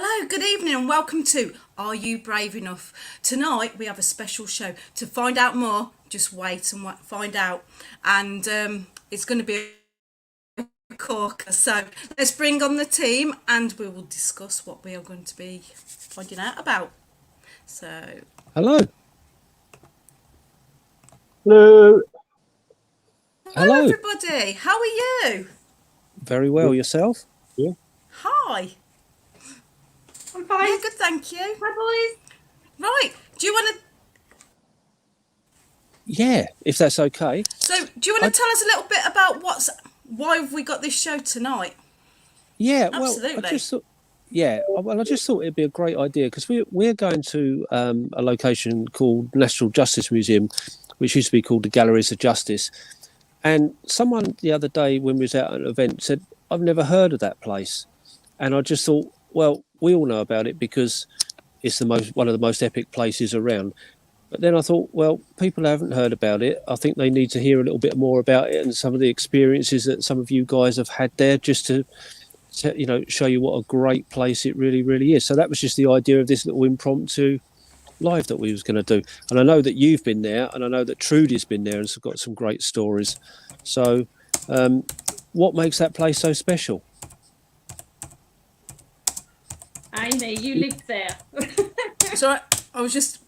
Hello, good evening, and welcome to Are You Brave Enough? Tonight we have a special show. To find out more, just wait and find out. And it's going to be a corker. So let's bring on the team and we will discuss what we are going to be finding out about. So, Hello. Hello. hello everybody. How are you? Very well. Yourself? Yeah. Hi. I'm fine. Yeah, good, thank you. Hi, boys. Right. Do you want to? Yeah, if that's okay. So, do you want to tell us a little bit about why have we got this show tonight? Yeah, Absolutely. well, I just thought, I just thought it'd be a great idea because we're going to a location called National Justice Museum, which used to be called the Galleries of Justice. And someone the other day when we was out at an event said, "I've never heard of that place," and I just thought, well, we all know about it because it's one of the most epic places around. But then I thought, well, people haven't heard about it. I think they need to hear a little bit more about it and some of the experiences that some of you guys have had there, just to show you what a great place it really, really is. So that was just the idea of this little impromptu live that we was going to do. And I know that you've been there, and I know that Trudy's been there and has got some great stories. So what makes that place so special? Amy, you lived there. So I was just.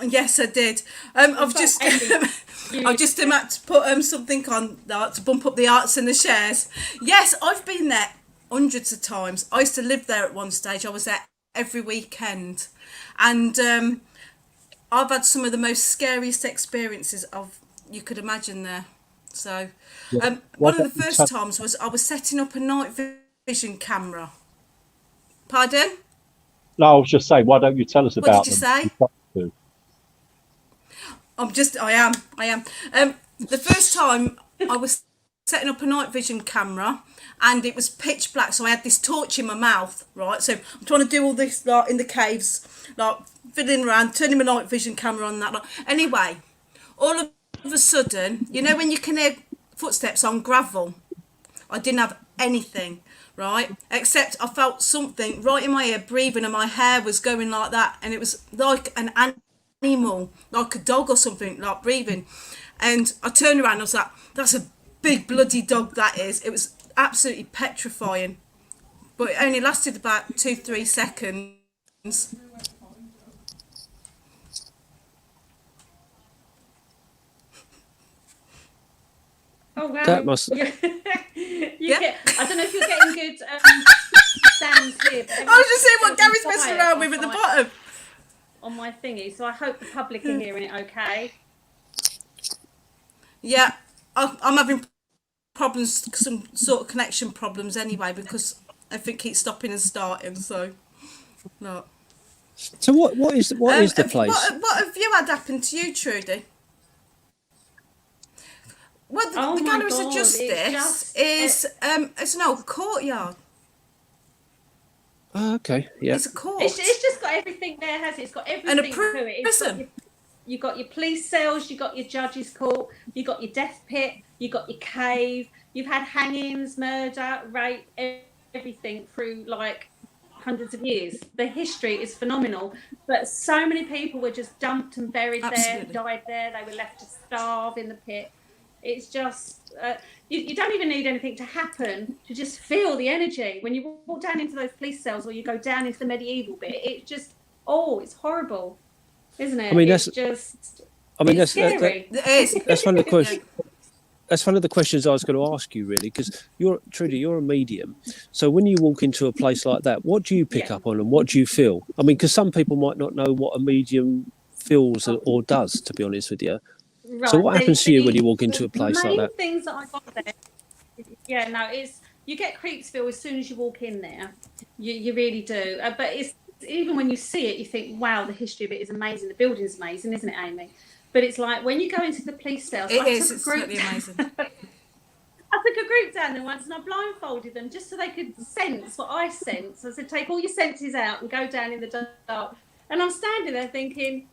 Yes, I did. I've just had to put something on to bump up the arts and the shares. Yes, I've been there hundreds of times. I used to live there at one stage. I was there every weekend, and I've had some of the most scariest experiences you could imagine there. So, one of the first times was I was setting up a night vision camera. Pardon? No, I was just saying, why don't you tell us about What did you say? I am. The first time I was setting up a night vision camera and it was pitch black, so I had this torch in my mouth, right? So I'm trying to do all this like in the caves, like fiddling around, turning my night vision camera on that. Like. Anyway, all of a sudden, you know when you can hear footsteps on gravel? I didn't have anything, right? Except I felt something right in my ear breathing and my hair was going like that, and it was like an animal, like a dog or something, like breathing. And I turned around and I was like, that's a big bloody dog that is. It was absolutely petrifying, but it only lasted about 2-3 seconds. Oh wow! That must. I don't know if you're getting good sounds here. I was just saying what Gary's messing around with at the bottom on my thingy, so I hope the public are hearing it okay. Yeah, I'm having problems, some sort of connection problems anyway, because everything keeps stopping and starting. So, no. So what is the place? What have you had happen to you, Trudy? Well, the Galleries of Justice is it's an old courtyard. Oh, okay, yeah. It's a court. It's just got everything there, has it? It's got everything and a to it. prison. You've got your police cells, you've got your judges' court, you've got your death pit, you've got your cave, you've had hangings, murder, rape, everything through like hundreds of years. The history is phenomenal, but so many people were just dumped and buried there, died there, they were left to starve in the pit. It's just, you don't even need anything to happen to just feel the energy. When you walk down into those police cells or you go down into the medieval bit, it's just, it's horrible. Isn't it? I mean, that's scary. That's one of the questions. That's one of the questions I was going to ask you, really, because Trudy, you're a medium. So when you walk into a place like that, what do you pick up on and what do you feel? I mean, because some people might not know what a medium feels or does, to be honest with you. Right. So what happens to you when you walk into a place like that? The main things that I got there, is you get creeps feel as soon as you walk in there. You really do. But it's even when you see it, you think, wow, the history of it is amazing. The building's amazing, isn't it, Amy? But it's like when you go into the police cells. It's totally amazing. I took a group down there once and I blindfolded them just so they could sense what I sense. I said, take all your senses out and go down in the dark. And I'm standing there thinking,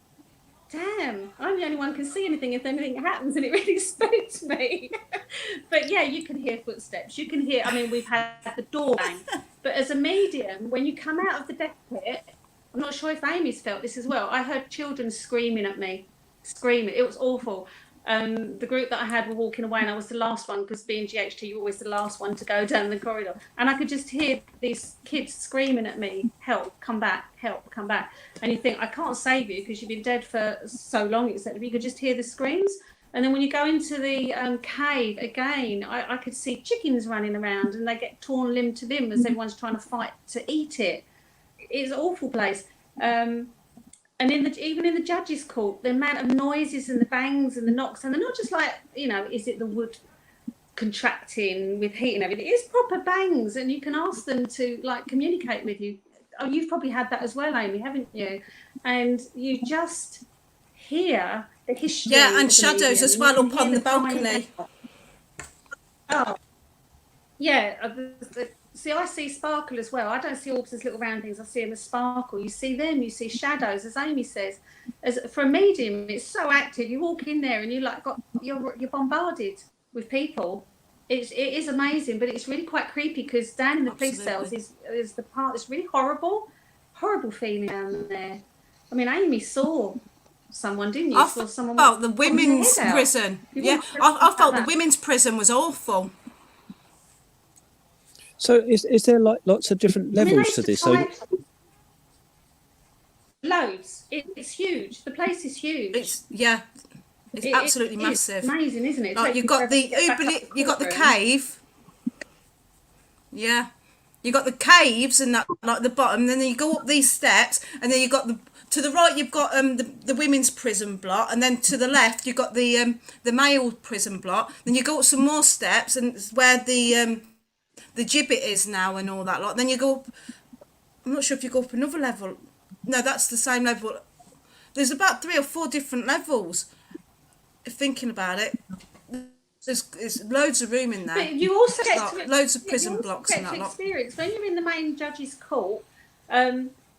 damn, I'm the only one who can see anything if anything happens, and it really spooked me. But yeah, you can hear footsteps. You can hear, I mean, we've had the door bang. But as a medium, when you come out of the death pit, I'm not sure if Amy's felt this as well. I heard children screaming at me, screaming. It was awful. The group that I had were walking away, and I was the last one, because being GHT, you're always the last one to go down the corridor. And I could just hear these kids screaming at me, help, come back, help, come back. And you think, I can't save you because you've been dead for so long, etc. You could just hear the screams. And then when you go into the cave again, I could see chickens running around, and they get torn limb to limb as everyone's trying to fight to eat it. It's an awful place. And even in the judges' court, the amount of noises and the bangs and the knocks, and they're not just like, you know, is it the wood contracting with heat and everything? It is proper bangs, and you can ask them to like communicate with you. Oh, you've probably had that as well, Amy, haven't you? And you just hear the history. Yeah, and shadows as well up on the balcony. Oh, yeah. See, I see sparkle as well. I don't see orbs as little round things. I see them as sparkle. You see them. You see shadows, as Amy says. As for a medium, it's so active. You walk in there and you're bombarded with people. It is amazing, but it's really quite creepy, because down in the police cells is the part that's really horrible feeling down there. I mean, Amy saw someone, didn't you? I felt the women's prison. Yeah, I felt the women's prison was awful. So is there like lots of different levels to this? Loads. It's huge. The place is huge. It's absolutely massive. It's amazing, isn't it? Like, you've got the cave. Yeah, you got the caves and that, like the bottom. Then you go up these steps, and then you got to the right. You've got the women's prison block, and then to the left you've got the male prison block. Then you go up some more steps, and it's where the gibbet is now and all that lot. Then you go up, I'm not sure if you go up another level. No, that's the same level. There's about 3 or 4 different levels. Thinking about it, there's loads of room in there. But you also get loads of prison blocks and that lot. Experience when you're in the main judge's court.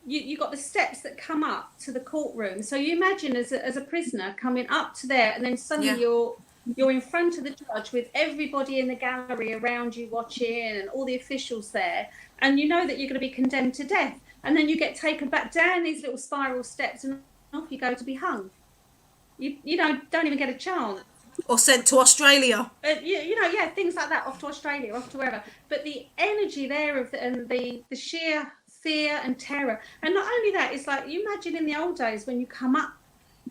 You got the steps that come up to the courtroom. So you imagine as a prisoner coming up to there, and then suddenly you're in front of the judge with everybody in the gallery around you watching, and all the officials there, and you know that you're going to be condemned to death, and then you get taken back down these little spiral steps, and off you go to be hung. You don't even get a chance. Or sent to Australia. Things like that, off to Australia, off to wherever. But the energy there and the sheer fear and terror, and not only that, it's like, you imagine in the old days when you come up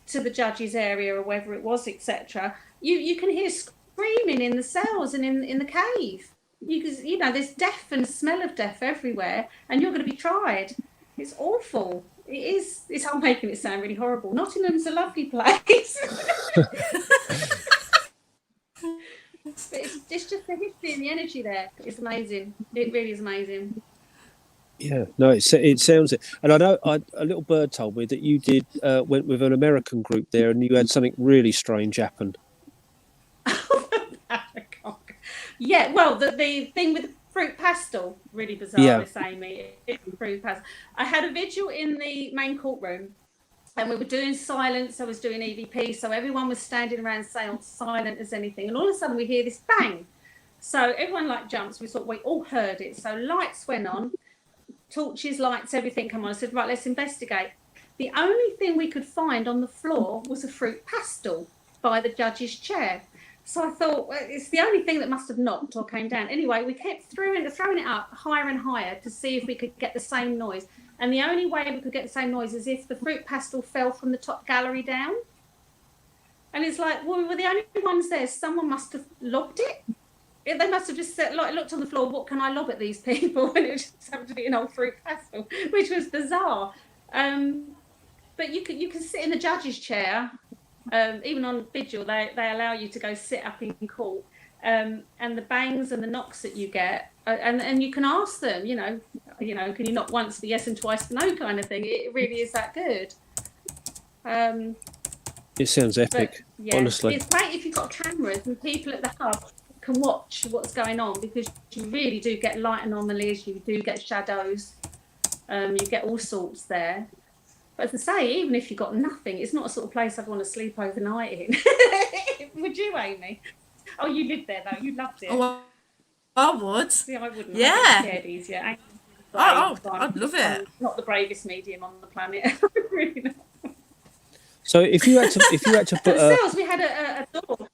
to the judge's area or wherever it was, etc. You can hear screaming in the cells and in the cave. There's death and smell of death everywhere, and you're going to be tried. It's awful. It is. I'm making it sound really horrible. Nottingham's a lovely place. But it's just the history and the energy there. It's amazing. It really is amazing. Yeah, no, it sounds it. And I know a little bird told me that you went with an American group there, and you had something really strange happen. Yeah, well, the thing with fruit pastel, really bizarre, Miss Amy. It's fruit pastel. I had a vigil in the main courtroom, and we were doing silence. I was doing EVP, so everyone was standing around silent as anything. And all of a sudden we hear this bang. So everyone jumps. We all heard it. So lights went on, torches, lights, everything come on. I said, right, let's investigate. The only thing we could find on the floor was a fruit pastel by the judge's chair. So I thought, well, it's the only thing that must have knocked or came down. Anyway, we kept throwing it up higher and higher to see if we could get the same noise. And the only way we could get the same noise is if the fruit pastel fell from the top gallery down. And it's like, well, we were the only ones there. Someone must have lobbed it. They must have just said, looked on the floor, what can I lob at these people? And it just happened to be an old fruit pastel, which was bizarre. But you can sit in the judge's chair. Even on vigil, they allow you to go sit up in court, and the bangs and the knocks that you get, and you can ask them, can you knock once for yes and twice for no kind of thing. It really is that good. It sounds epic, honestly. It's great if you've got cameras and people at the hub can watch what's going on, because you really do get light anomalies, you do get shadows, you get all sorts there. But as I say, even if you've got nothing, it's not a sort of place I'd want to sleep overnight in. Would you, Amy? Oh, you lived there though. You loved it. Oh, I would. See, I wouldn't. Yeah. I'd get scared easier. Amy's Oh, brave, I'd love it. I'm not the bravest medium on the planet. Really not. So if you had to put Ourselves, we had a door.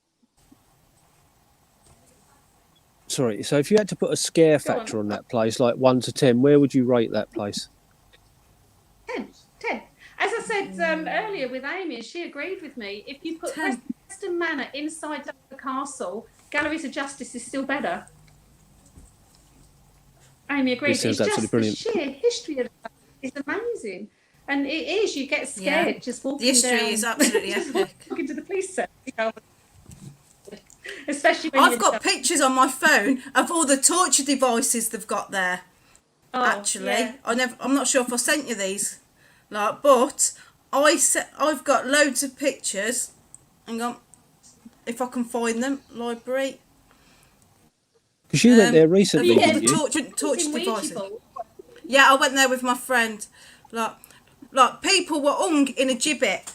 sorry, so if you had to put a scare factor on that place, like 1 to 10, where would you rate that place? 10. As I said earlier with Amy, and she agreed with me, if you put 10. Preston Manor inside the castle, Galleries of Justice is still better. Amy agreed. This sounds It's absolutely just the sheer history of it is amazing. And it is, you get scared Yeah. just walking The history down. is absolutely just epic. walking to the police station. Especially when I've you're got pictures on my phone of all the torture devices they've got there. Oh, Actually, yeah. I'm not sure if I sent you these, like, but I've got loads of pictures. Hang on, if I can find them, library. Because you went there Of recently, all Yeah, didn't the you? torture In Ouija devices. board. Yeah, I went there with my friend. Like people were hung in a gibbet,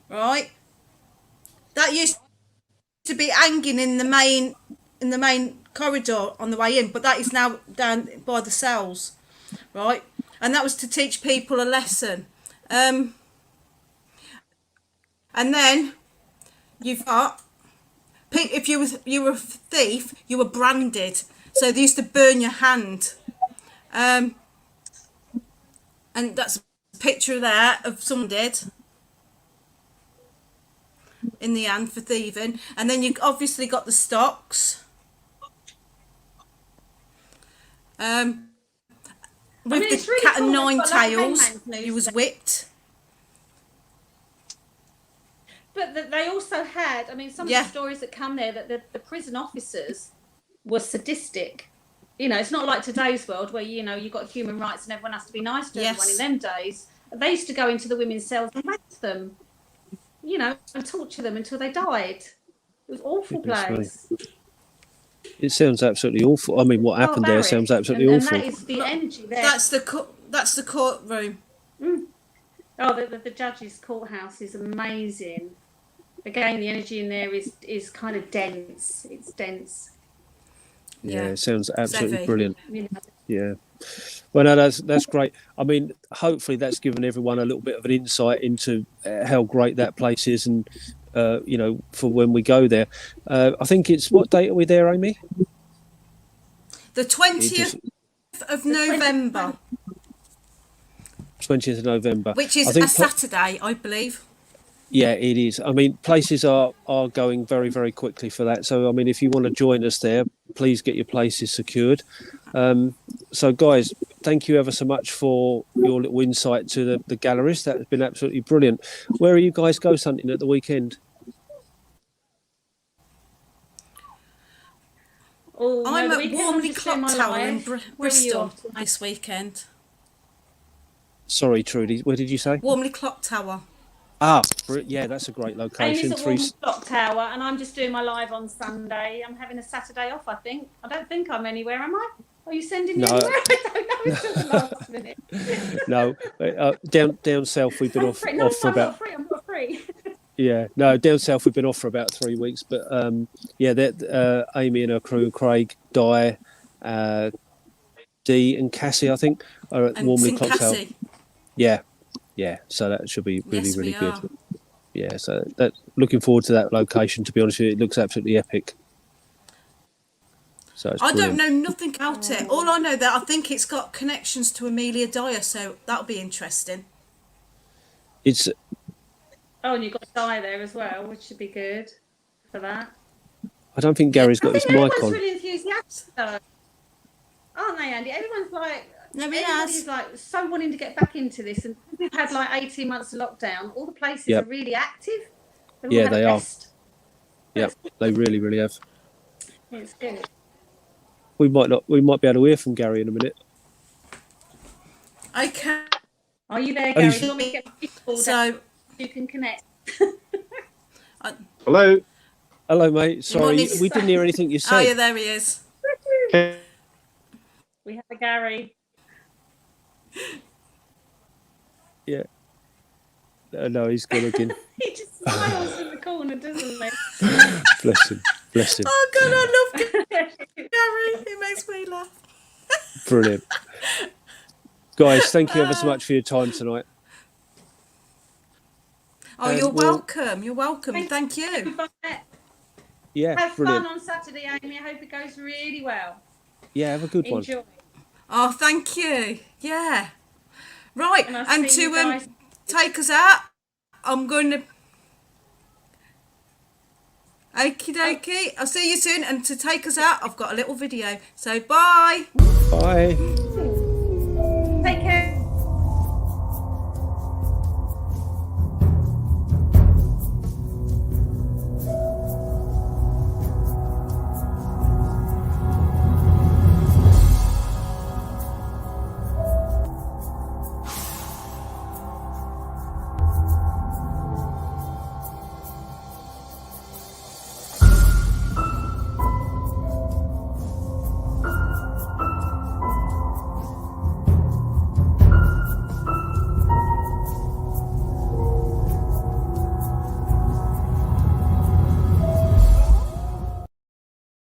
right? That used to be hanging in the main corridor on the way in, but that is now down by the cells, right? And that was to teach people a lesson. And then you've got, if you were a thief, you were branded, so they used to burn your hand. And that's a picture there of someone dead in the hand for thieving. And then you obviously got the stocks. With it's the really cat cool and they've nine got, like, tails, hangman's noose he was there. whipped. But they also had, I mean, some Yeah. of the stories that come there, that the prison officers were sadistic. You know, it's not like today's world where, you know, you've got human rights and everyone has to be nice to everyone. Yes. In them days, they used to go into the women's cells and rape them, you know, and torture them until they died. It was an awful Goodness me. place. It sounds absolutely awful. I mean, what happened there Barbaric. sounds absolutely and awful. that is the energy there. That's the courtroom. Oh, the judge's courthouse is amazing. Again, the energy in there is kind of dense. It's dense. Yeah, it sounds absolutely heavy. brilliant. You know. Yeah. Well, no, that's great. I mean, hopefully that's given everyone a little bit of an insight into how great that place is, and you know, for when we go there. I think it's, what date are we there, Amy? The 20th of November, 20th of November. which I is think a Saturday, I believe. Yeah, it is. I mean, places are going very, very quickly for that. So, I mean, if you want to join us there, please get your places secured. So, guys, thank you ever so much for your little insight to the galleries. That has been absolutely brilliant. Where are you guys ghost hunting at the weekend? Oh, no, I'm the at weekend I'm Warmley just doing Clock my Tower in life. Where are you Bristol off to? this weekend. Sorry, Trudy, where did you say? Warmley Clock Tower. Ah, yeah, that's a great Amy's location. at Warmley Clock Tower, and I'm just doing my live on Sunday. I'm having a Saturday off, I think. I don't think I'm anywhere, am I? Are you sending me No. anywhere? I don't know until the last minute. No, down south we've been I'm off, free. No, off for I'm about not free. I'm not free. Yeah, no, down south we've been off for about 3 weeks, but yeah, that Amy and her crew, Craig, Di, Dee, and Cassie, I think, are at And Warmley St. Clock Tower. Cassie. Yeah, so that should be really, Yes, really we good. are. Yeah, so that looking forward to that location. To be honest with you, it looks absolutely epic. So it's I brilliant. don't know nothing about it. All I know that I think it's got connections to Amelia Dyer, so that'll be interesting. It's Oh, and you've got to die there as well, which should be good for that. I don't think Gary's got I his think mic everyone's on. really enthusiastic, though. Aren't they, Andy? Everyone's like, No, he everybody's has. like so wanting to get back into this, and we've had like 18 months of lockdown. All the places Yep. are really active. They've all Yeah, had a they are. rest. Yep, they really, really have. It's good. We might be able to hear from Gary in a minute. Okay. Are you there, Oh, Gary? you- Do you want me to get my people that So, you can connect? Hello. Hello, mate. Sorry, need to we didn't hear anything you oh yeah, said. there he is. We have a Gary. Yeah. No, he's good looking. He just smiles in the corner, doesn't he? Bless him. Bless him. Oh God, I love Gary. He makes me laugh. Brilliant. Guys, thank you ever so much for your time tonight. Oh, And you're we'll- welcome. You're welcome. Thank you. Yeah, Have brilliant. fun on Saturday, Amy. I hope it goes really well. Yeah, have a good one. Enjoy. Oh, thank you. Yeah. Right, And I'll and see you to guys. take us out, I'm going to. Okie dokie. I'll see you soon. And to take us out, I've got a little video. So bye. Bye. Take care.